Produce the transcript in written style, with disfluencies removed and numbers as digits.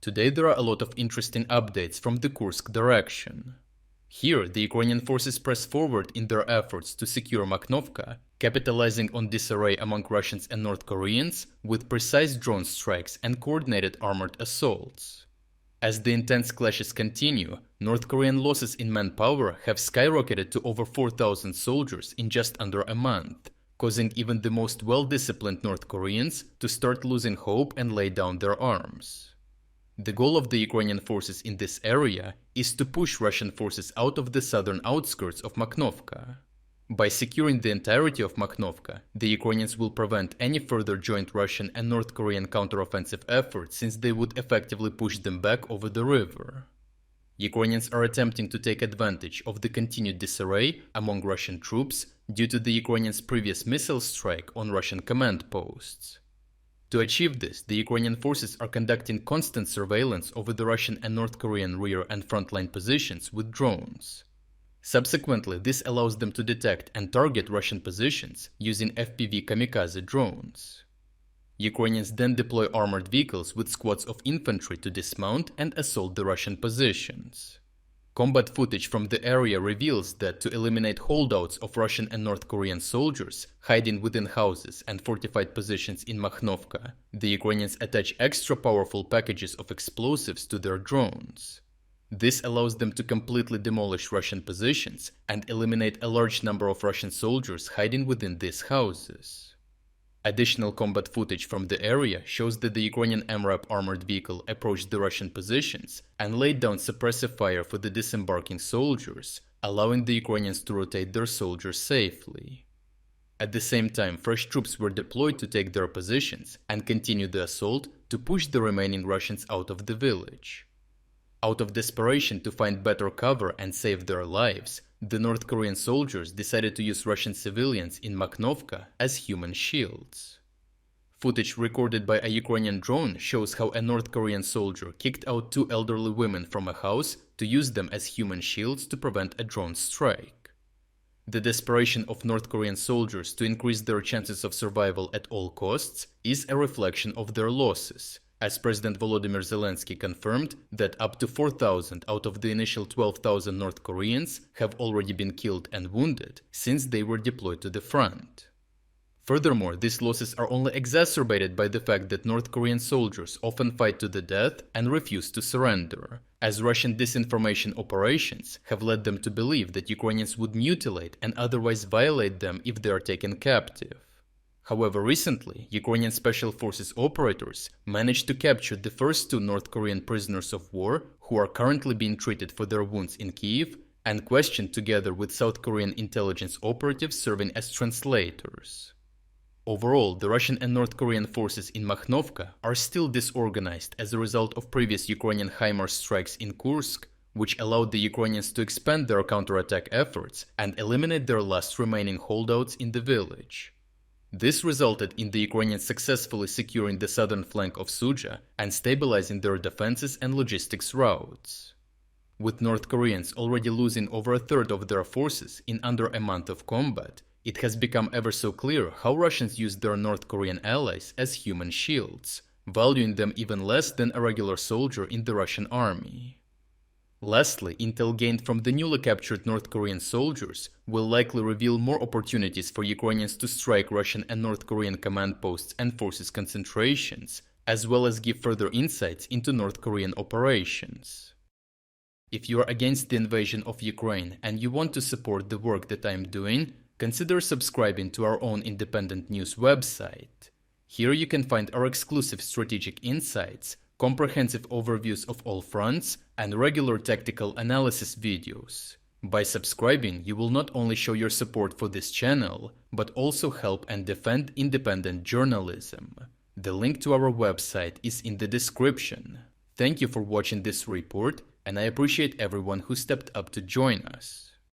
Today there are a lot of interesting updates from the Kursk direction. Here, the Ukrainian forces press forward in their efforts to secure Makhnovka, capitalizing on disarray among Russians and North Koreans with precise drone strikes and coordinated armored assaults. As the intense clashes continue, North Korean losses in manpower have skyrocketed to over 4,000 soldiers in just under a month, causing even the most well-disciplined North Koreans to start losing hope and lay down their arms. The goal of the Ukrainian forces in this area is to push Russian forces out of the southern outskirts of Makhnovka. By securing the entirety of Makhnovka, the Ukrainians will prevent any further joint Russian and North Korean counteroffensive efforts, since they would effectively push them back over the river. Ukrainians are attempting to take advantage of the continued disarray among Russian troops due to the Ukrainians' previous missile strike on Russian command posts. To achieve this, the Ukrainian forces are conducting constant surveillance over the Russian and North Korean rear and frontline positions with drones. Subsequently, this allows them to detect and target Russian positions using FPV kamikaze drones. Ukrainians then deploy armored vehicles with squads of infantry to dismount and assault the Russian positions. Combat footage from the area reveals that to eliminate holdouts of Russian and North Korean soldiers hiding within houses and fortified positions in Makhnovka, the Ukrainians attach extra powerful packages of explosives to their drones. This allows them to completely demolish Russian positions and eliminate a large number of Russian soldiers hiding within these houses. Additional combat footage from the area shows that the Ukrainian MRAP armored vehicle approached the Russian positions and laid down suppressive fire for the disembarking soldiers, allowing the Ukrainians to rotate their soldiers safely. At the same time, fresh troops were deployed to take their positions and continue the assault to push the remaining Russians out of the village. Out of desperation to find better cover and save their lives, the North Korean soldiers decided to use Russian civilians in Makhnovka as human shields. Footage recorded by a Ukrainian drone shows how a North Korean soldier kicked out two elderly women from a house to use them as human shields to prevent a drone strike. The desperation of North Korean soldiers to increase their chances of survival at all costs is a reflection of their losses, as President Volodymyr Zelensky confirmed that up to 4,000 out of the initial 12,000 North Koreans have already been killed and wounded since they were deployed to the front. Furthermore, these losses are only exacerbated by the fact that North Korean soldiers often fight to the death and refuse to surrender, as Russian disinformation operations have led them to believe that Ukrainians would mutilate and otherwise violate them if they are taken captive. However, recently, Ukrainian Special Forces operators managed to capture the first two North Korean prisoners of war who are currently being treated for their wounds in Kyiv and questioned together with South Korean intelligence operatives serving as translators. Overall, the Russian and North Korean forces in Makhnovka are still disorganized as a result of previous Ukrainian HIMARS strikes in Kursk, which allowed the Ukrainians to expand their counterattack efforts and eliminate their last remaining holdouts in the village. This resulted in the Ukrainians successfully securing the southern flank of Sudzha and stabilizing their defenses and logistics routes. With North Koreans already losing over a third of their forces in under a month of combat, it has become ever so clear how Russians use their North Korean allies as human shields, valuing them even less than a regular soldier in the Russian army. Lastly, intel gained from the newly captured North Korean soldiers will likely reveal more opportunities for Ukrainians to strike Russian and North Korean command posts and forces concentrations, as well as give further insights into North Korean operations. If you are against the invasion of Ukraine and you want to support the work that I am doing, consider subscribing to our own independent news website. Here you can find our exclusive strategic insights, comprehensive overviews of all fronts, and regular tactical analysis videos. By subscribing, you will not only show your support for this channel, but also help and defend independent journalism. The link to our website is in the description. Thank you for watching this report, and I appreciate everyone who stepped up to join us.